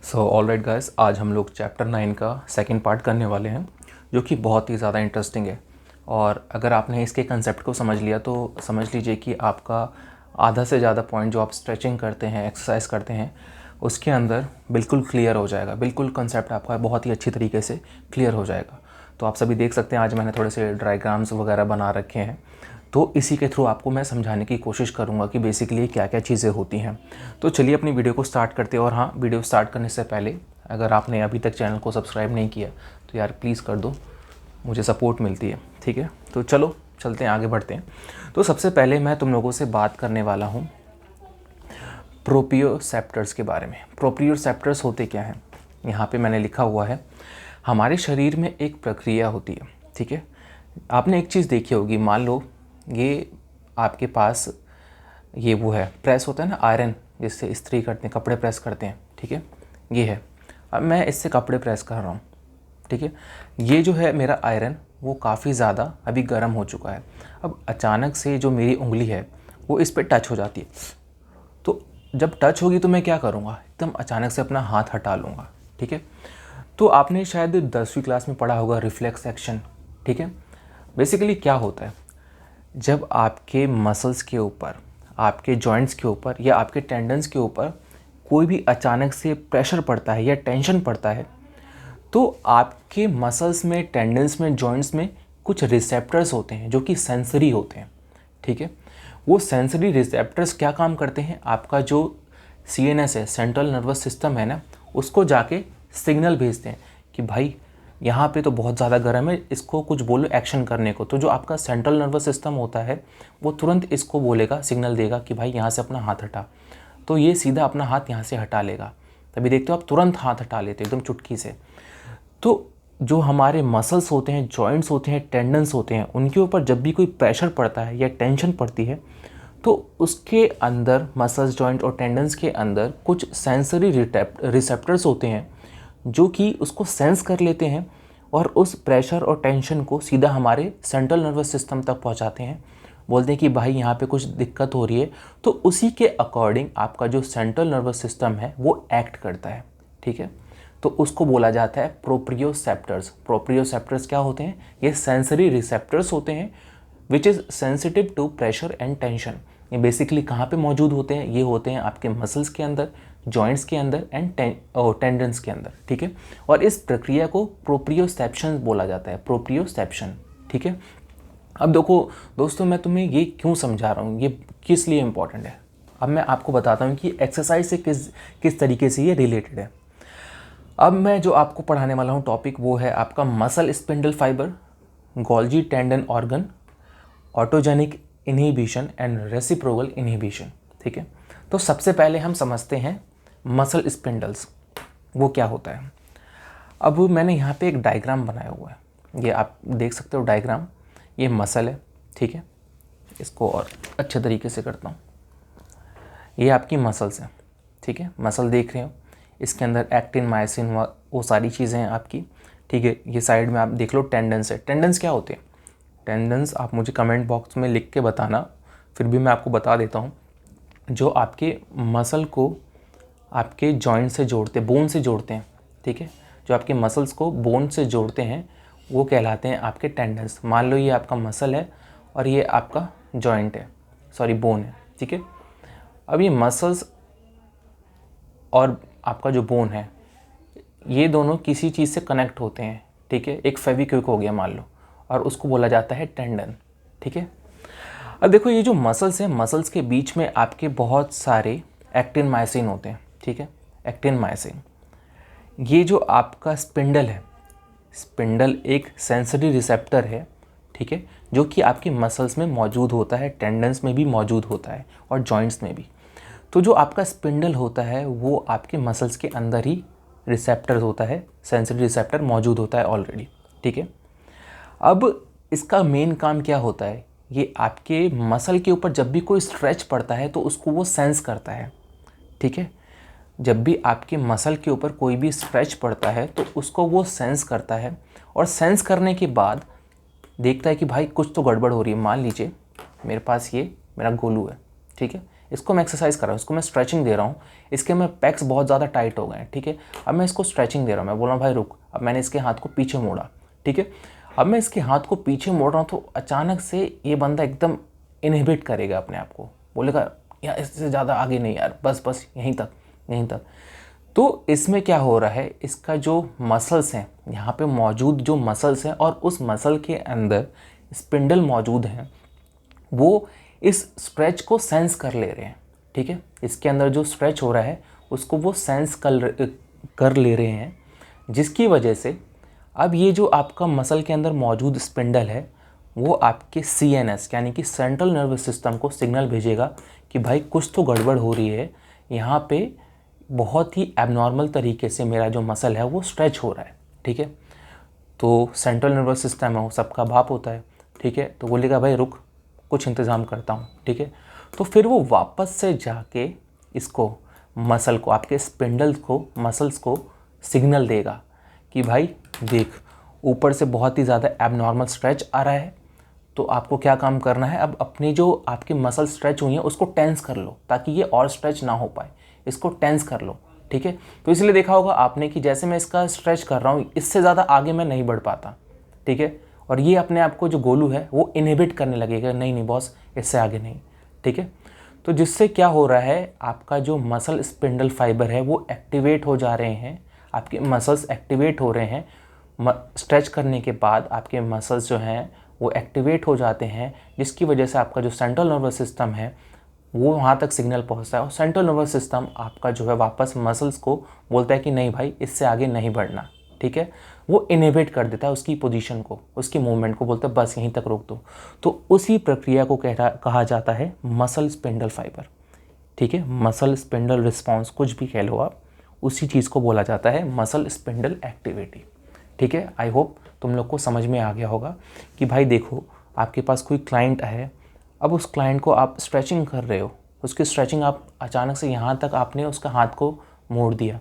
So alright guys, आज हम लोग चैप्टर 9 का सेकंड पार्ट करने वाले हैं, जो कि बहुत ही ज़्यादा इंटरेस्टिंग है। और अगर आपने इसके कंसेप्ट को समझ लिया तो समझ लीजिए कि आपका आधा से ज़्यादा पॉइंट जो आप स्ट्रेचिंग करते हैं, एक्सरसाइज करते हैं, उसके अंदर बिल्कुल क्लियर हो जाएगा। बिल्कुल कंसेप्ट आपका बहुत ही अच्छी तरीके से क्लियर हो जाएगा। तो आप सभी देख सकते हैं, आज मैंने थोड़े से डायग्राम्स वगैरह बना रखे हैं, तो इसी के थ्रू आपको मैं समझाने की कोशिश करूंगा कि बेसिकली क्या क्या चीज़ें होती हैं। तो चलिए अपनी वीडियो को स्टार्ट करते हैं। और हाँ, वीडियो स्टार्ट करने से पहले अगर आपने अभी तक चैनल को सब्सक्राइब नहीं किया तो यार प्लीज़ कर दो, मुझे सपोर्ट मिलती है। ठीक है, तो चलो चलते हैं, आगे बढ़ते हैं। तो सबसे पहले मैं तुम लोगों से बात करने वाला हूँ प्रोप्रियोसेप्टर्स के बारे में। प्रोप्रियोसेप्टर्स होते क्या हैं, यहाँ पे मैंने लिखा हुआ है। हमारे शरीर में एक प्रक्रिया होती है, ठीक है। आपने एक चीज़ देखी होगी, मान लो ये आपके पास ये वो है, प्रेस होता है ना, आयरन जिससे इस्त्री करते हैं, कपड़े प्रेस करते हैं, ठीक है। ये है, अब मैं इससे कपड़े प्रेस कर रहा हूँ, ठीक है। ये जो है मेरा आयरन, वो काफ़ी ज़्यादा अभी गर्म हो चुका है। अब अचानक से जो मेरी उंगली है वो इस पर टच हो जाती है। तो जब टच होगी तो मैं क्या करूँगा, एकदम अचानक से अपना हाथ हटा लूँगा, ठीक है। तो आपने शायद 10वीं क्लास में पढ़ा होगा रिफ्लेक्स एक्शन, ठीक है। बेसिकली क्या होता है, जब आपके मसल्स के ऊपर, आपके जॉइंट्स के ऊपर या आपके टेंडन्स के ऊपर कोई भी अचानक से प्रेशर पड़ता है या टेंशन पड़ता है, तो आपके मसल्स में, टेंडन्स में, जॉइंट्स में कुछ रिसेप्टर्स होते हैं जो कि सेंसरी होते हैं, ठीक है। वो सेंसरी रिसेप्टर्स क्या काम करते हैं, आपका जो CNS है, सेंट्रल नर्वस सिस्टम है ना, उसको जाके सिग्नल भेजते हैं कि भाई यहाँ पे तो बहुत ज़्यादा गर्म है, इसको कुछ बोलो एक्शन करने को। तो जो आपका सेंट्रल नर्वस सिस्टम होता है वो तुरंत इसको बोलेगा, सिग्नल देगा कि भाई यहाँ से अपना हाथ हटा। तो ये सीधा अपना हाथ यहाँ से हटा लेगा। तभी देखते हो आप तुरंत हाथ हटा लेते हो एकदम चुटकी से। तो जो हमारे मसल्स होते हैं, जॉइंट्स होते हैं, टेंडन्स होते हैं, उनके ऊपर जब भी कोई प्रेशर पड़ता है या टेंशन पड़ती है, तो उसके अंदर, मसल्स, जॉइंट और टेंडन्स के अंदर कुछ सेंसरी रिसेप्टर्स होते हैं जो कि उसको सेंस कर लेते हैं और उस प्रेशर और टेंशन को सीधा हमारे सेंट्रल नर्वस सिस्टम तक पहुंचाते हैं। बोलते हैं कि भाई यहाँ पे कुछ दिक्कत हो रही है। तो उसी के अकॉर्डिंग आपका जो सेंट्रल नर्वस सिस्टम है वो एक्ट करता है, ठीक है। तो उसको बोला जाता है प्रोप्रियोसेप्टर्स। प्रोप्रियोसेप्टर्स क्या होते हैं, ये सेंसरी रिसेप्टर्स होते हैं which is sensitive to pressure and tension. ये बेसिकली कहाँ पे मौजूद होते हैं, ये होते हैं आपके मसल्स के अंदर, जॉइंट्स के अंदर एंड टेंडन्स के अंदर, ठीक है। और इस प्रक्रिया को प्रोप्रियोसेप्शन बोला जाता है, प्रोप्रियोसेप्शन, ठीक है। अब देखो दोस्तों, मैं तुम्हें ये क्यों समझा रहा हूँ, ये किस लिए इंपॉर्टेंट है। अब मैं आपको बताता हूँ कि एक्सरसाइज से किस तरीके से ये रिलेटेड है। अब मैं जो आपको पढ़ाने वाला हूँ टॉपिक, वो है आपका muscle spindle fibre, Golgi tendon organ, autogenic inhibition and reciprocal inhibition, ठीक है। तो सबसे पहले हम समझते हैं मसल स्पिंडल्स, वो क्या होता है। अब मैंने यहाँ पे एक डायग्राम बनाया हुआ है, ये आप देख सकते हो डायग्राम। ये मसल है, ठीक है। इसको और अच्छे तरीके से करता हूँ। ये आपकी मसल्स हैं, ठीक है। मसल देख रहे हो, इसके अंदर एक्टिन, मायोसिन, वो सारी चीज़ें हैं आपकी, ठीक है। ये साइड में आप देख लो टेंडन्स है। टेंडन्स क्या होते हैं, टेंडन्स आप मुझे कमेंट बॉक्स में लिख के बताना, फिर भी मैं आपको बता देता हूँ। जो आपके मसल को आपके जॉइंट से जोड़ते, बोन से जोड़ते हैं, ठीक है। जो आपके मसल्स को बोन से जोड़ते हैं वो कहलाते हैं आपके टेंडन्स। मान लो ये आपका मसल है और ये आपका जॉइंट है, सॉरी बोन है, ठीक है। अब ये मसल्स और आपका जो बोन है, ये दोनों किसी चीज़ से कनेक्ट होते हैं, ठीक है। एक फेविक्विक हो गया मान लो, और उसको बोला जाता है टेंडन, ठीक है। अब देखो ये जो मसल्स हैं, मसल्स के बीच में आपके बहुत सारे एक्टिन मायोसिन होते हैं, ठीक है। एक्टिन मायोसिन, ये जो आपका स्पिंडल है, स्पिंडल एक सेंसरी रिसेप्टर है, ठीक है, जो कि आपके मसल्स में मौजूद होता है, टेंडन्स में भी मौजूद होता है और जॉइंट्स में भी। तो जो आपका स्पिंडल होता है वो आपके मसल्स के अंदर ही रिसेप्टर होता है, सेंसरी रिसेप्टर मौजूद होता है ऑलरेडी, ठीक है। अब इसका मेन काम क्या होता है, ये आपके मसल के ऊपर जब भी कोई स्ट्रेच पड़ता है तो उसको वो सेंस करता है, ठीक है। जब भी आपके मसल के ऊपर कोई भी स्ट्रेच पड़ता है तो उसको वो सेंस करता है, और सेंस करने के बाद देखता है कि भाई कुछ तो गड़बड़ हो रही है। मान लीजिए मेरे पास ये मेरा गोलू है, ठीक है, इसको मैं एक्सरसाइज कर रहा हूँ, इसको मैं स्ट्रेचिंग दे रहा हूँ, इसके मैं पैक्स बहुत ज़्यादा टाइट हो गए हैं, ठीक है। अब मैं इसको स्ट्रेचिंग दे रहा हूँ, मैं बोल रहा हूँ भाई रुक। अब मैंने इसके हाथ को पीछे मोड़ा, ठीक है। अब मैं इसके हाथ को पीछे मोड़ रहा हूँ तो अचानक से ये बंदा एकदम इनहिबिट करेगा अपने आप को, बोलेगा यार इससे ज़्यादा आगे नहीं यार, बस बस यहीं तक, यहीं तक। तो इसमें क्या हो रहा है, इसका जो मसल्स हैं, यहाँ पे मौजूद जो मसल्स हैं और उस मसल के अंदर स्पिंडल मौजूद हैं, वो इस स्ट्रेच को सेंस कर ले रहे हैं, ठीक है। इसके अंदर जो स्ट्रेच हो रहा है उसको वो सेंस कर ले रहे हैं, जिसकी वजह से अब ये जो आपका मसल के अंदर मौजूद स्पिंडल है वो आपके CNS यानी कि सेंट्रल नर्वस सिस्टम को सिग्नल भेजेगा कि भाई कुछ तो गड़बड़ हो रही है, यहाँ पे बहुत ही एबनॉर्मल तरीके से मेरा जो मसल है वो स्ट्रेच हो रहा है, ठीक है। तो सेंट्रल नर्वस सिस्टम है वो सबका बाप होता है, ठीक है। तो बोलेगा भाई रुक, कुछ इंतज़ाम करता हूँ, ठीक है। तो फिर वो वापस से जाके इसको मसल को, आपके स्पिंडल्स को, मसल्स को सिग्नल देगा कि भाई देख ऊपर से बहुत ही ज़्यादा एबनॉर्मल स्ट्रेच आ रहा है, तो आपको क्या काम करना है, अब अपनी जो आपकी मसल स्ट्रेच हुई है उसको टेंस कर लो ताकि ये और स्ट्रेच ना हो पाए, इसको टेंस कर लो, ठीक है। तो इसलिए देखा होगा आपने कि जैसे मैं इसका स्ट्रेच कर रहा हूँ इससे ज़्यादा आगे मैं नहीं बढ़ पाता, ठीक है। और ये अपने आप को जो गोलू है वो इनहिबिट करने लगेगा, नहीं नहीं बॉस इससे आगे नहीं, ठीक है। तो जिससे क्या हो रहा है, आपका जो मसल स्पिंडल फाइबर है वो एक्टिवेट हो जा रहे हैं, आपके मसल्स एक्टिवेट हो रहे हैं। स्ट्रेच करने के बाद आपके मसल्स जो हैं वो एक्टिवेट हो जाते हैं, जिसकी वजह से आपका जो सेंट्रल नर्वस सिस्टम है वो वहाँ तक सिग्नल पहुँचता है और सेंट्रल नर्वस सिस्टम आपका जो है वापस मसल्स को बोलता है कि नहीं भाई इससे आगे नहीं बढ़ना, ठीक है। वो इनहिबिट कर देता है उसकी पोजीशन को, उसकी मूवमेंट को, बोलता है बस यहीं तक रोक दो। तो उसी प्रक्रिया को कहा जाता है मसल स्पिंडल फाइबर, ठीक है। मसल स्पिंडल रिस्पॉन्स कुछ भी कह लो आप, उसी चीज़ को बोला जाता है मसल स्पिंडल एक्टिविटी, ठीक है। आई होप तुम लोग को समझ में आ गया होगा कि भाई देखो आपके पास कोई क्लाइंट है, अब उस क्लाइंट को आप स्ट्रेचिंग कर रहे हो, उसकी स्ट्रेचिंग आप अचानक से यहाँ तक आपने उसका हाथ को मोड़ दिया,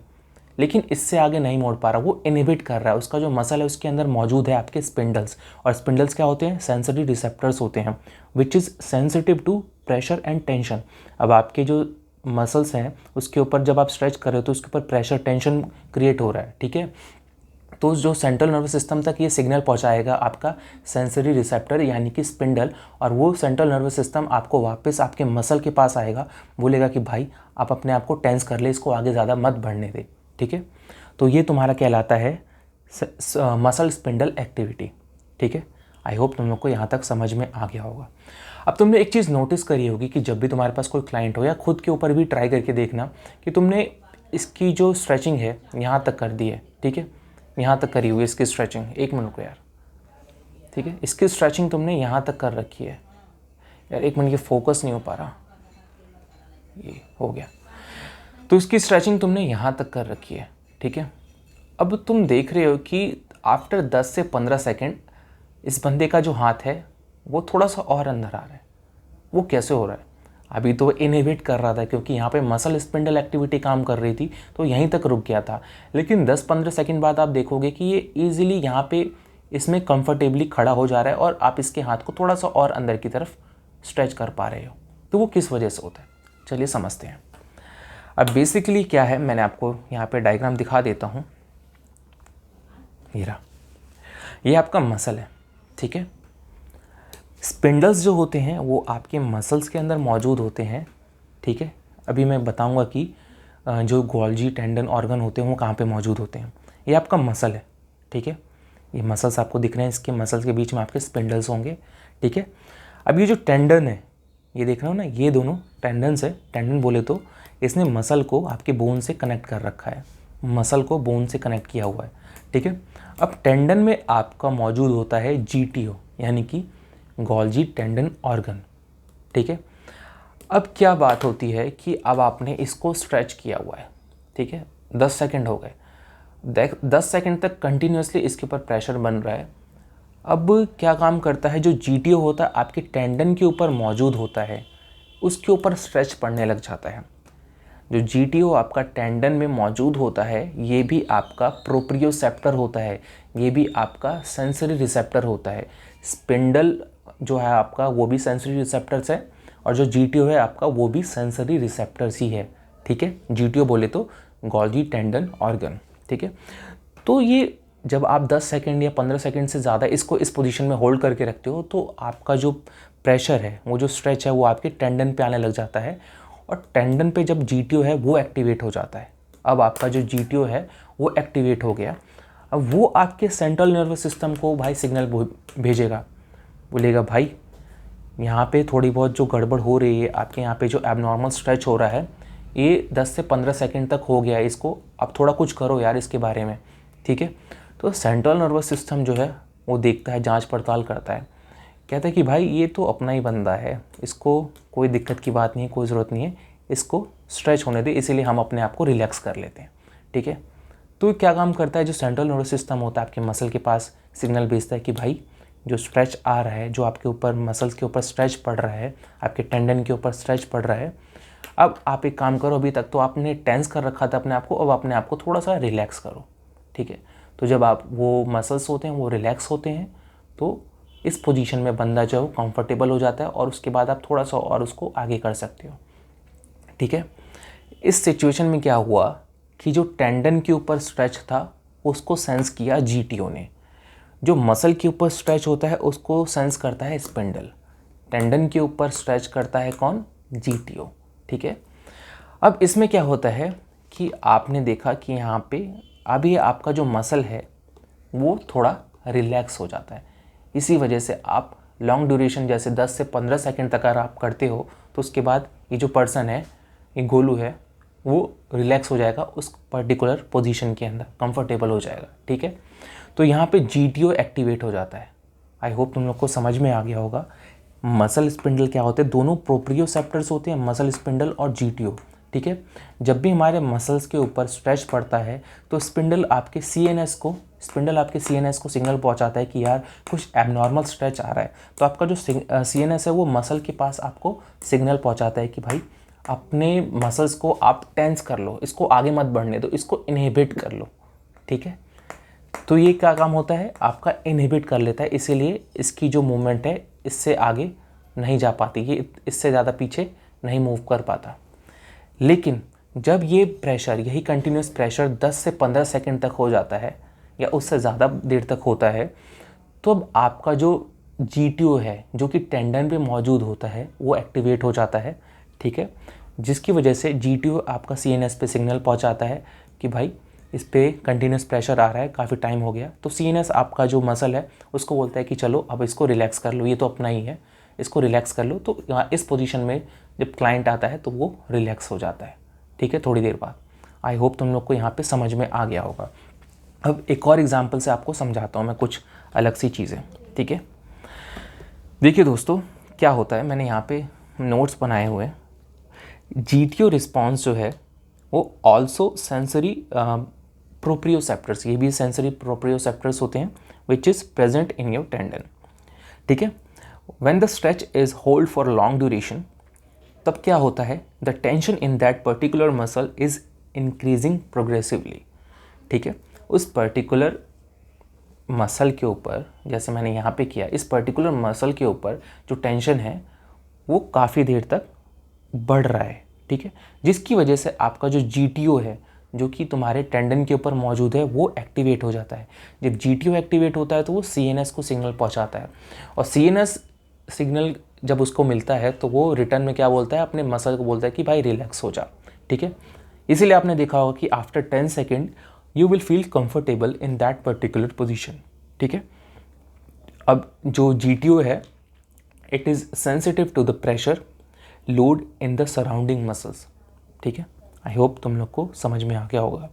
लेकिन इससे आगे नहीं मोड़ पा रहा, वो इनहिबिट कर रहा है। उसका जो मसल है उसके अंदर मौजूद है आपके स्पिंडल्स, और स्पिंडल्स क्या होते हैं, सेंसरी रिसेप्टर्स होते हैं which is sensitive to pressure and tension. अब आपके जो मसल्स हैं उसके ऊपर जब आप स्ट्रेच कर रहे हो तो उसके ऊपर प्रेशर टेंशन क्रिएट हो रहा है, ठीक है। तो जो सेंट्रल नर्वस सिस्टम तक ये सिग्नल पहुंचाएगा आपका सेंसरी रिसेप्टर यानी कि स्पिंडल, और वो सेंट्रल नर्वस सिस्टम आपको वापस आपके मसल के पास आएगा, बोलेगा कि भाई आप अपने आप को टेंस कर ले, इसको आगे ज़्यादा मत बढ़ने दे, ठीक है। तो ये तुम्हारा कहलाता है मसल स्पिंडल एक्टिविटी, ठीक है। आई होप तुम लोग को यहाँ तक समझ में आ गया होगा। अब तुमने एक चीज़ नोटिस करी होगी कि जब भी तुम्हारे पास कोई क्लाइंट हो, या खुद के ऊपर भी ट्राई करके देखना कि तुमने इसकी जो स्ट्रेचिंग है यहाँ तक कर दी है, ठीक है, यहाँ तक करी हुई है इसकी स्ट्रेचिंग, एक मिनट को यार, ठीक है, इसकी स्ट्रेचिंग तुमने यहाँ तक कर रखी है यार, एक मिनट ये फोकस नहीं हो पा रहा, ये हो गया। तो इसकी स्ट्रेचिंग तुमने यहाँ तक कर रखी है, ठीक है। अब तुम देख रहे हो कि आफ्टर 10 से 15 सेकेंड इस बंदे का जो हाथ है वो थोड़ा सा और अंदर आ रहा है। वो कैसे हो रहा है, अभी तो इनहिबिट कर रहा था क्योंकि यहाँ पे मसल स्पिंडल एक्टिविटी काम कर रही थी तो यहीं तक रुक गया था, लेकिन 10-15 सेकंड बाद आप देखोगे कि ये ईजिली यहाँ पे इसमें कंफर्टेबली खड़ा हो जा रहा है और आप इसके हाथ को थोड़ा सा और अंदर की तरफ स्ट्रेच कर पा रहे हो। तो वो किस वजह से होता है, चलिए समझते हैं। अब बेसिकली क्या है, मैंने आपको यहाँ पे डायग्राम दिखा देता हूँ। ये आपका मसल है, ठीक है। स्पिंडल्स जो होते हैं वो आपके मसल्स के अंदर मौजूद होते हैं, ठीक है। अभी मैं बताऊंगा कि जो गोल्जी टेंडन ऑर्गन होते हैं वो कहाँ पे मौजूद होते हैं। ये आपका मसल है, ठीक है। ये मसल्स आपको दिख रहे हैं, इसके मसल्स के बीच में आपके स्पिंडल्स होंगे, ठीक है। अब ये जो टेंडन है, ये देख रहे हो ना, ये दोनों टेंडन्स है। टेंडन बोले तो इसने मसल को आपके बोन से कनेक्ट कर रखा है, मसल को बोन से कनेक्ट किया हुआ है, ठीक है। अब टेंडन में आपका मौजूद होता है GTO यानी कि गोल्जी टेंडन ऑर्गन, ठीक है। अब क्या बात होती है कि अब आपने इसको स्ट्रेच किया हुआ है, ठीक है, 10 सेकंड हो गए, 10 सेकंड तक कंटिन्यूसली इसके ऊपर प्रेशर बन रहा है। अब क्या काम करता है, जो GTO होता है आपके टेंडन के ऊपर मौजूद होता है उसके ऊपर स्ट्रेच पड़ने लग जाता है। जो GTO आपका टेंडन में मौजूद होता है ये भी आपका प्रोप्रियोसेप्टर होता है, ये भी आपका सेंसरी रिसेप्टर होता है। स्पिंडल जो है आपका वो भी सेंसरी रिसेप्टर्स है, और जो GTO है आपका वो भी सेंसरी रिसेप्टर्स ही है, ठीक है। GTO बोले तो गोल्गी टेंडन ऑर्गन, ठीक है। तो ये जब आप 10 सेकंड या 15 सेकंड से ज़्यादा इसको इस पोजीशन में होल्ड करके रखते हो तो आपका जो प्रेशर है, वो जो स्ट्रेच है वो आपके टेंडन पे आने लग जाता है, और टेंडन पे जब GTO है वो एक्टिवेट हो जाता है। अब आपका जो GTO है वो एक्टिवेट हो गया, अब वो आपके सेंट्रल नर्वस सिस्टम को भाई सिग्नल भेजेगा, बोलेगा भाई यहाँ पे थोड़ी बहुत जो गड़बड़ हो रही है, आपके यहाँ पे जो एबनॉर्मल स्ट्रेच हो रहा है ये 10 से 15 सेकंड तक हो गया है, इसको अब थोड़ा कुछ करो यार इसके बारे में, ठीक है। तो सेंट्रल नर्वस सिस्टम जो है वो देखता है, जांच पड़ताल करता है, कहता है कि भाई ये तो अपना ही बंदा है, इसको कोई दिक्कत की बात नहीं है, कोई ज़रूरत नहीं है, इसको स्ट्रेच होने दे, इसीलिए हम अपने आप को रिलैक्स कर लेते हैं, ठीक है। तो क्या काम करता है, जो सेंट्रल नर्वस सिस्टम होता है आपके मसल के पास सिग्नल भेजता है कि भाई जो स्ट्रेच आ रहा है, जो आपके ऊपर मसल्स के ऊपर स्ट्रेच पड़ रहा है, आपके टेंडन के ऊपर स्ट्रेच पड़ रहा है, अब आप एक काम करो, अभी तक तो आपने टेंस कर रखा था अपने आप को, अब अपने आप को थोड़ा सा रिलैक्स करो, ठीक है। तो जब आप वो मसल्स होते हैं वो रिलैक्स होते हैं तो इस पोजीशन में बंदा जो है वो कंफर्टेबल हो जाता है, और उसके बाद आप थोड़ा सा और उसको आगे कर सकते हो, ठीक है। इस सिचुएशन में क्या हुआ कि जो टेंडन के ऊपर स्ट्रेच था उसको सेंस किया GTO ने, जो मसल के ऊपर स्ट्रेच होता है उसको सेंस करता है स्पिंडल, टेंडन के ऊपर स्ट्रेच करता है कौन, GTO, ठीक है। अब इसमें क्या होता है कि आपने देखा कि यहाँ पे अभी आपका जो मसल है वो थोड़ा रिलैक्स हो जाता है, इसी वजह से आप लॉन्ग ड्यूरेशन जैसे 10 से 15 सेकंड तक अगर आप करते हो तो उसके बाद ये जो पर्सन है, ये गोलू है, वो रिलैक्स हो जाएगा उस पर्टिकुलर पोजीशन के अंदर, कंफर्टेबल हो जाएगा, ठीक है। तो यहाँ पे GTO एक्टिवेट हो जाता है। आई होप तुम लोग को समझ में आ गया होगा। मसल स्पिंडल क्या होते हैं, दोनों प्रोप्रियोसेप्टर्स होते हैं, मसल स्पिंडल और GTO, ठीक है। जब भी हमारे मसल्स के ऊपर स्ट्रेच पड़ता है तो स्पिंडल आपके CNS को सिग्नल पहुंचाता है कि यार कुछ एबनॉर्मल स्ट्रेच आ रहा है, तो आपका जो CNS है वो मसल के पास आपको सिग्नल पहुंचाता है कि भाई अपने मसल्स को आप टेंस कर लो, इसको आगे मत बढ़ने दो, इसको इनहिबिट कर लो, ठीक है। तो ये क्या काम होता है, आपका इनहिबिट कर लेता है, इसीलिए इसकी जो मूवमेंट है इससे आगे नहीं जा पाती, ये इससे ज़्यादा पीछे नहीं मूव कर पाता। लेकिन जब ये प्रेशर, यही कंटिन्यूस प्रेशर 10 से 15 सेकंड तक हो जाता है या उससे ज़्यादा देर तक होता है, तो अब आपका जो GTO है जो कि टेंडन पे मौजूद होता है वो एक्टिवेट हो जाता है, ठीक है। जिसकी वजह से GTO आपका CNS पे सिग्नल पहुंचाता है कि भाई इस पर कंटिन्यूस प्रेशर आ रहा है, काफ़ी टाइम हो गया, तो CNS आपका जो मसल है उसको बोलता है कि चलो अब इसको रिलैक्स कर लो, ये तो अपना ही है, इसको रिलैक्स कर लो। तो यहाँ इस पोजीशन में जब क्लाइंट आता है तो वो रिलैक्स हो जाता है, ठीक है, थोड़ी देर बाद। आई होप तुम लोग को यहाँ पे समझ में आ गया होगा। अब एक और एग्जांपल से आपको समझाता हूँ मैं कुछ अलग सी चीज़ें, ठीक है। देखिए दोस्तों क्या होता है, मैंने यहाँ पे नोट्स बनाए हुए हैं। GTO रिस्पॉन्स जो है वो ऑल्सो सेंसरी प्रोप्रियोसेप्टर्स, ये भी सेंसरी प्रोप्रियोसेप्टर्स होते हैं, which is present in your tendon, ठीक है। When the stretch is hold for long duration, तब क्या होता है, the tension in that particular muscle is increasing progressively, ठीक है। उस पर्टिकुलर मसल के ऊपर, जैसे मैंने यहाँ पे किया, इस पर्टिकुलर मसल के ऊपर जो टेंशन है वो काफ़ी देर तक बढ़ रहा है, ठीक है। जिसकी वजह से आपका जो GTO है जो कि तुम्हारे टेंडन के ऊपर मौजूद है वो एक्टिवेट हो जाता है। जब GTO एक्टिवेट होता है तो वो CNS को सिग्नल पहुंचाता है, और CNS सिग्नल जब उसको मिलता है तो वो रिटर्न में क्या बोलता है, अपने मसल को बोलता है कि भाई रिलैक्स हो जा, ठीक है। इसीलिए आपने देखा होगा कि after 10 second you will feel comfortable in that particular position, ठीक है। अब जो GTO है it is sensitive to the pressure load in the surrounding muscles, ठीक है। आई होप तुम लोग को समझ में आ गया होगा।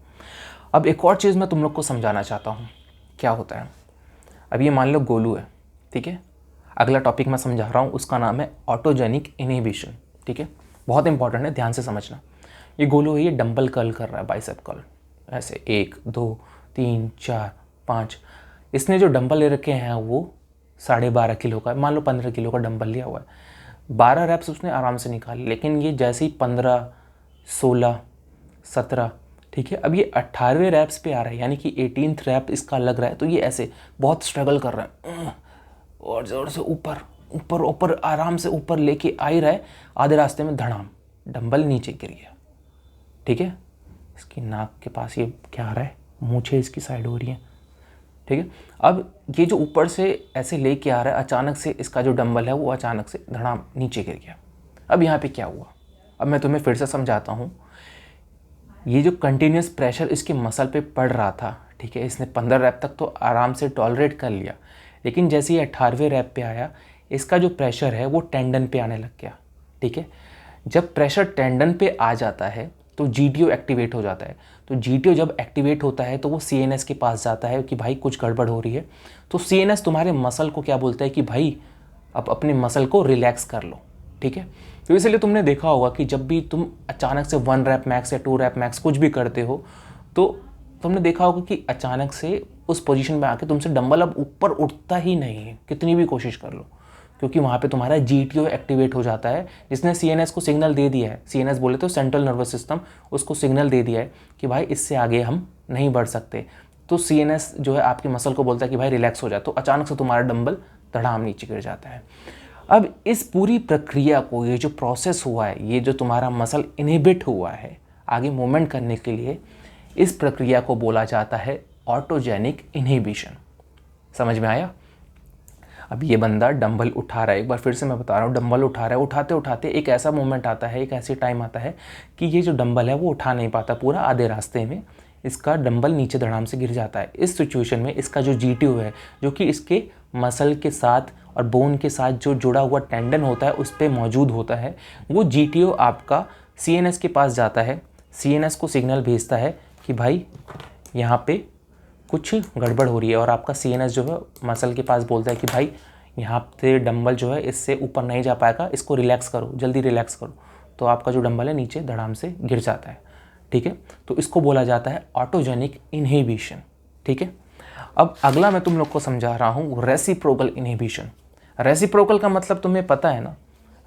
अब एक और चीज़ मैं तुम लोग को समझाना चाहता हूँ, क्या होता है। अब ये मान लो गोलू है, ठीक है। अगला टॉपिक मैं समझा रहा हूँ उसका नाम है ऑटोजेनिक इनहिबिशन, ठीक है। बहुत इंपॉर्टेंट है, ध्यान से समझना। ये गोलू है, ये डंबल कर्ल कर रहा है, बाइसेप कर्ल, ऐसे 1 2 3 4 5। इसने जो डंबल ले रखे हैं वो 12.5 किलो का, मान लो 15 किलो का डंबल लिया हुआ है। 12 रैप्स उसने आराम से निकाली, लेकिन ये जैसे ही 15 16 17, ठीक है, अब ये 18वें रैप्स पे आ रहा है, यानी कि 18th रैप इसका लग रहा है, तो ये ऐसे बहुत स्ट्रगल कर रहा है और ज़ोर से ऊपर ऊपर ऊपर आराम से ऊपर लेके आ ही रहा है, आधे रास्ते में धड़ाम डंबल नीचे गिर गया। ठीक है, इसकी नाक के पास ये क्या आ रहा है, मूछें इसकी साइड हो रही हैं। ठीक है, अब ये जो ऊपर से ऐसे लेके आ रहा है, अचानक से इसका जो डंबल है वो अचानक से धड़ाम नीचे गिर गया। अब यहाँ पे क्या हुआ, अब मैं तुम्हें फिर से समझाता हूँ। ये जो कंटिन्यूस प्रेशर इसके मसल पे पड़ रहा था, ठीक है, इसने 15 रैप तक तो आराम से टॉलरेट कर लिया, लेकिन जैसे ये 18वें रैप पे आया, इसका जो प्रेशर है वो टेंडन पे आने लग गया। ठीक है, जब प्रेशर टेंडन पे आ जाता है तो जीटीओ एक्टिवेट हो जाता है। तो जीटीओ जब एक्टिवेट होता है तो वो सीएनएस के पास जाता है कि भाई कुछ गड़बड़ हो रही है। तो सीएनएस तुम्हारे मसल को क्या बोलता है कि भाई अब अपने मसल को रिलैक्स कर लो। ठीक है, तो इसलिए तुमने देखा होगा कि जब भी तुम अचानक से 1 रैप मैक्स या 2 रैप मैक्स कुछ भी करते हो तो तुमने देखा होगा कि अचानक से उस पोजीशन में आके तुमसे डंबल अब ऊपर उठता ही नहीं है, कितनी भी कोशिश कर लो, क्योंकि वहाँ पे तुम्हारा जीटीओ एक्टिवेट हो जाता है, जिसने सीएनएस को सिग्नल दे दिया है। सीएनएस बोले तो सेंट्रल नर्वस सिस्टम, उसको सिग्नल दे दिया है कि भाई इससे आगे हम नहीं बढ़ सकते। तो सीएनएस जो है आपके मसल को बोलता है कि भाई रिलैक्स हो जाए, तो अचानक से तुम्हारा डंबल धड़ाम नीचे गिर जाता है। अब इस पूरी प्रक्रिया को, ये जो प्रोसेस हुआ है, ये जो तुम्हारा मसल इनहिबिट हुआ है आगे मूवमेंट करने के लिए, इस प्रक्रिया को बोला जाता है ऑटोजेनिक इनहिबिशन। समझ में आया? अब ये बंदा डंबल उठा रहा है, एक बार फिर से मैं बता रहा हूँ, डंबल उठा रहा है, उठाते उठाते एक ऐसा मोमेंट आता है, एक ऐसी टाइम आता है कि ये जो डंबल है वो उठा नहीं पाता, पूरा आधे रास्ते में इसका डंबल नीचे धड़ाम से गिर जाता है। इस सिचुएशन में इसका जो जीटीओ है, जो कि इसके मसल के साथ और बोन के साथ जो जुड़ा हुआ टेंडन होता है उस पर मौजूद होता है, वो जीटीओ आपका सीएनएस के पास जाता है, सीएनएस को सिग्नल भेजता है कि भाई यहाँ पे कुछ गड़बड़ हो रही है, और आपका सीएनएस जो है मसल के पास बोलता है कि भाई यहाँ पे डंबल जो है इससे ऊपर नहीं जा पाएगा, इसको रिलैक्स करो, जल्दी रिलैक्स करो। तो आपका जो डंबल है नीचे धड़ाम से गिर जाता है। ठीक है, तो इसको बोला जाता है ऑटोजेनिक इनहिबिशन। ठीक है, अब अगला मैं तुम लोग को समझा रहा हूँ रेसिप्रोकल इनहिबिशन। रेसिप्रोकल का मतलब तुम्हें पता है ना?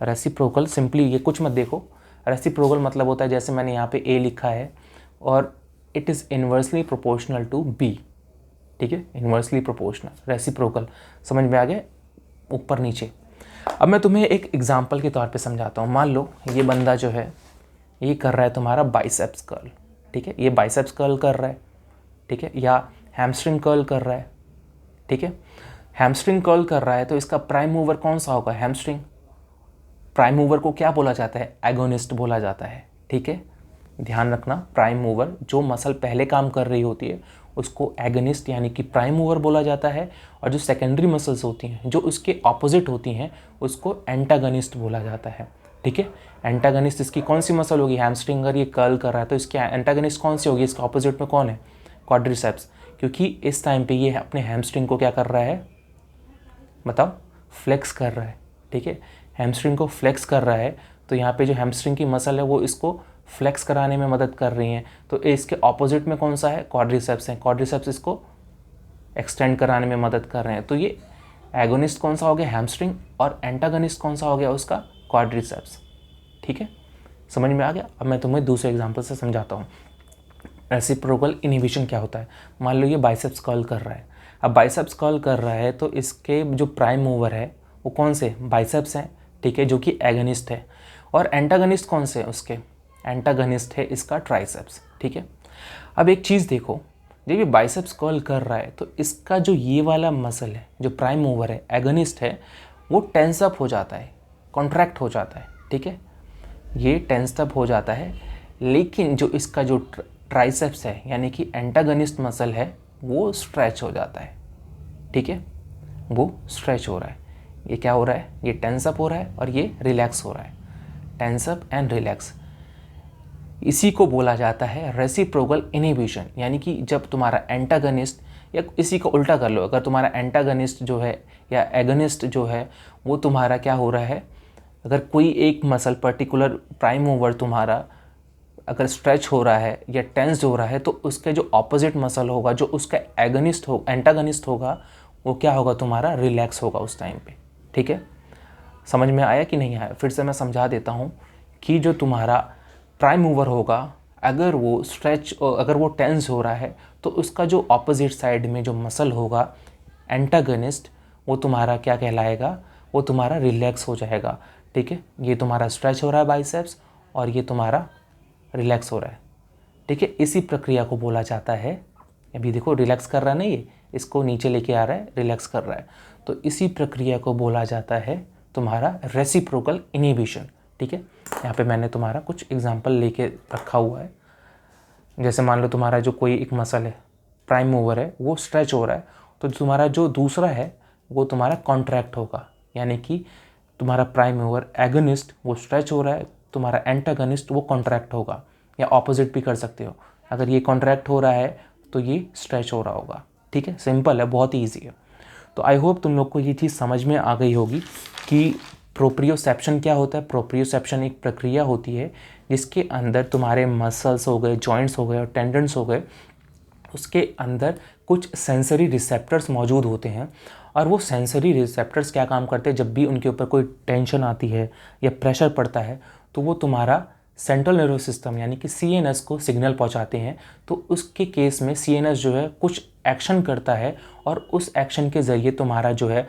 रेसिप्रोकल सिंपली ये कुछ मत देखो, रेसिप्रोकल मतलब होता है जैसे मैंने यहाँ पे ए लिखा है और it is inversely proportional to B. ठीक है, इन्वर्सली प्रोपोर्शनल, रेसिप्रोकल, समझ में आ गया, ऊपर नीचे। अब मैं तुम्हें एक एग्जांपल के तौर पे समझाता हूँ। मान लो ये बंदा जो है ये कर रहा है तुम्हारा बाइसेप्स कर्ल। ठीक है, ये बाइसेप्स कर्ल कर रहा है, ठीक है, या हैमस्ट्रिंग कर्ल कर रहा है। ठीक है, हैमस्ट्रिंग कर्ल कर रहा है तो इसका प्राइम मूवर कौन सा होगा? हैमस्ट्रिंग। प्राइम मूवर को क्या बोला जाता है? एगोनिस्ट बोला जाता है। ठीक है, ध्यान रखना, प्राइम मूवर जो मसल पहले काम कर रही होती है उसको एगनिस्ट यानी कि प्राइम मूवर बोला जाता है, और जो सेकेंडरी मसल्स होती हैं जो उसके ऑपोजिट होती हैं उसको एंटागनिस्ट बोला जाता है। ठीक है, एंटागनिस्ट इसकी कौन सी मसल होगी? हैमस्ट्रिंग। अगर ये कर्ल कर रहा है तो इसकी एंटागनिस्ट कौन सी होगी? इसके ऑपोजिट में कौन है? क्वाड्रिसेप्स, क्योंकि इस टाइम पे ये अपने हैमस्ट्रिंग को क्या कर रहा है बताओ? फ्लेक्स कर रहा है। ठीक है, हैमस्ट्रिंग को फ्लेक्स कर रहा है, तो यहाँ पे जो हैमस्ट्रिंग की मसल है वो इसको फ्लेक्स कराने में मदद कर रही हैं। तो इसके ऑपोजिट में कौन सा है? क्वाड्रिसेप्स है, क्वाड्रिसेप्स इसको एक्सटेंड कराने में मदद कर रहे हैं। तो ये एगोनिस्ट कौन सा हो गया? हैमस्ट्रिंग, और एंटागनिस्ट कौन सा हो गया उसका? क्वाड्रिसेप्स। ठीक है, समझ में आ गया? अब मैं तुम्हें दूसरे एग्जांपल से समझाता हूँ रेसिप्रोकल इनहिबिशन क्या होता है। मान लो ये बाइसेप्स कर्ल कर रहा है। अब बाइसेप्स कर्ल कर रहा है तो इसके जो प्राइम मूवर है वो कौन से? बाइसेप्स हैं। ठीक है, जो कि एगनिस्ट है, और एंटागनिस्ट कौन से हैं उसके? एंटागनिस्ट है इसका ट्राइसेप्स। ठीक है, अब एक चीज़ देखो, जब ये बाइसेप्स कर्ल कर रहा है तो इसका जो ये वाला मसल है जो प्राइम मूवर है, एगनिस्ट है, वो टेंस अप हो जाता है, कॉन्ट्रैक्ट हो जाता है। ठीक है, ये टेंस अप हो जाता है, लेकिन जो इसका जो ट्राइसेप्स है यानी कि एंटागनिस्ट मसल है वो स्ट्रेच हो जाता है। ठीक है, वो स्ट्रेच हो रहा है। ये क्या हो रहा है? ये टेंस अप हो रहा है और ये रिलैक्स हो रहा है। टेंस अप एंड रिलैक्स, इसी को बोला जाता है रेसिप्रोकल इनहिबिशन। यानी कि जब तुम्हारा एंटागनिस्ट, या इसी को उल्टा कर लो, अगर तुम्हारा एंटागनिस्ट जो है या एगनिस्ट जो है वो तुम्हारा क्या हो रहा है, अगर कोई एक मसल पर्टिकुलर प्राइम मूवर तुम्हारा अगर स्ट्रेच हो रहा है या टेंस्ड हो रहा है, तो उसके जो ऑपोजिट मसल होगा जो उसका एंटागनिस्ट होगा वो क्या होगा? तुम्हारा रिलैक्स होगा उस टाइम पे। ठीक है, समझ में आया कि नहीं आया? फिर से मैं समझा देता हूँ कि जो तुम्हारा प्राइम मूवर होगा अगर वो स्ट्रेच, अगर वो टेंस हो रहा है तो उसका जो ऑपोजिट साइड में जो मसल होगा एंटागनिस्ट, वो तुम्हारा क्या कहलाएगा? वो तुम्हारा रिलैक्स हो जाएगा, ठीक है। ये तुम्हारा स्ट्रेच हो रहा है बाइसेप्स और ये तुम्हारा रिलैक्स हो रहा है, ठीक है। इसी प्रक्रिया को बोला जाता है, अभी देखो रिलैक्स कर रहा है ना, ये इसको नीचे लेके आ रहा है, रिलैक्स कर रहा है, तो इसी प्रक्रिया को बोला जाता है तुम्हारा रेसिप्रोकल इनहिबिशन, ठीक है। यहाँ पे मैंने तुम्हारा कुछ एग्जांपल लेके रखा हुआ है। जैसे मान लो तुम्हारा जो कोई एक मसल है, प्राइम मूवर है, वो स्ट्रेच हो रहा है, तो तुम्हारा जो दूसरा है वो तुम्हारा कॉन्ट्रैक्ट होगा, यानी कि तुम्हारा प्राइम मूवर एगोनिस्ट वो स्ट्रेच हो रहा है, तुम्हारा एंटागनिस्ट वो कॉन्ट्रैक्ट होगा, या ऑपोजिट भी कर सकते हो। अगर ये कॉन्ट्रैक्ट हो रहा है तो ये स्ट्रेच हो रहा होगा, ठीक है। सिंपल है, बहुत ईजी है। तो आई होप तुम लोग को ये चीज़ समझ में आ गई होगी कि प्रोप्रियोसेप्शन क्या होता है। प्रोप्रियोसेप्शन एक प्रक्रिया होती है जिसके अंदर तुम्हारे मसल्स हो गए, जॉइंट्स हो गए और टेंडन्स हो गए, उसके अंदर कुछ सेंसरी रिसेप्टर्स मौजूद होते हैं। और वो सेंसरी रिसेप्टर्स क्या काम करते हैं, जब भी उनके ऊपर कोई टेंशन आती है या प्रेशर पड़ता है तो वो तुम्हारा सेंट्रल नर्वस सिस्टम यानी कि सीएनएस को सिग्नल पहुंचाते हैं। तो उसके केस में सीएनएस जो है कुछ एक्शन करता है और उस एक्शन के ज़रिए तुम्हारा जो है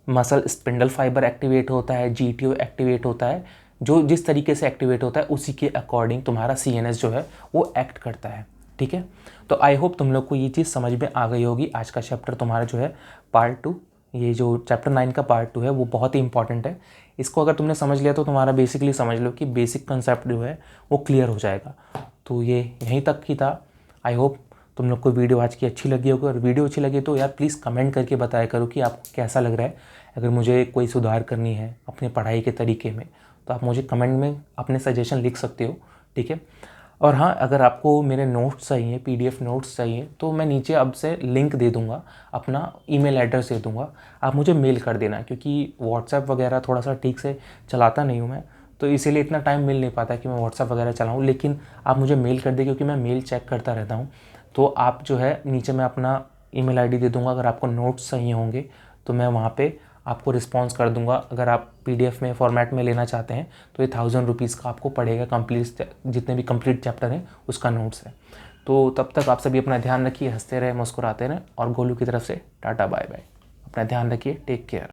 मसल स्पिंडल फाइबर एक्टिवेट होता है, जीटीओ एक्टिवेट होता है। जो जिस तरीके से एक्टिवेट होता है उसी के अकॉर्डिंग तुम्हारा सीएनएस जो है वो एक्ट करता है, ठीक है। तो आई होप तुम लोग को ये चीज़ समझ में आ गई होगी। आज का चैप्टर तुम्हारा जो है पार्ट 2, ये जो चैप्टर 9 का पार्ट 2 है वो बहुत ही इंपॉर्टेंट है। इसको अगर तुमने समझ लिया तो तुम्हारा बेसिकली समझ लो कि बेसिक कंसेप्ट जो है वो क्लियर हो जाएगा। तो ये यहीं तक ही था। आई होप तुम लोग को वीडियो आज की अच्छी लगी होगी, और वीडियो अच्छी लगी तो यार प्लीज़ कमेंट करके बताया करो कि आपको कैसा लग रहा है। अगर मुझे कोई सुधार करनी है अपने पढ़ाई के तरीके में तो आप मुझे कमेंट में अपने सजेशन लिख सकते हो, ठीक है। और हाँ, अगर आपको मेरे नोट्स चाहिए, पीडीएफ नोट्स चाहिए, तो मैं नीचे अब से लिंक दे दूँगा, अपना ईमेल एड्रेस दे दूँगा, आप मुझे मेल कर देना, क्योंकि व्हाट्सएप वगैरह थोड़ा सा ठीक से चलाता नहीं हूँ मैं, तो इसीलिए इतना टाइम मिल नहीं पाता कि मैं व्हाट्सएप वगैरह चलाऊँ। लेकिन आप मुझे मेल कर दें, क्योंकि मैं मेल चेक करता रहता हूँ। तो आप जो है नीचे मैं अपना ईमेल आईडी दे दूँगा, अगर आपको नोट्स चाहिए होंगे तो मैं वहाँ पे आपको रिस्पॉन्स कर दूंगा। अगर आप पीडीएफ में फॉर्मेट में लेना चाहते हैं तो ये 1000 रुपीज़ का आपको पड़ेगा, कंप्लीट जितने भी कंप्लीट चैप्टर हैं उसका नोट्स है। तो तब तक आप सभी अपना ध्यान रखिए, हंसते रहे, मुस्कुराते रहें, और गोलू की तरफ से टाटा बाय बाय। अपना ध्यान रखिए, टेक केयर।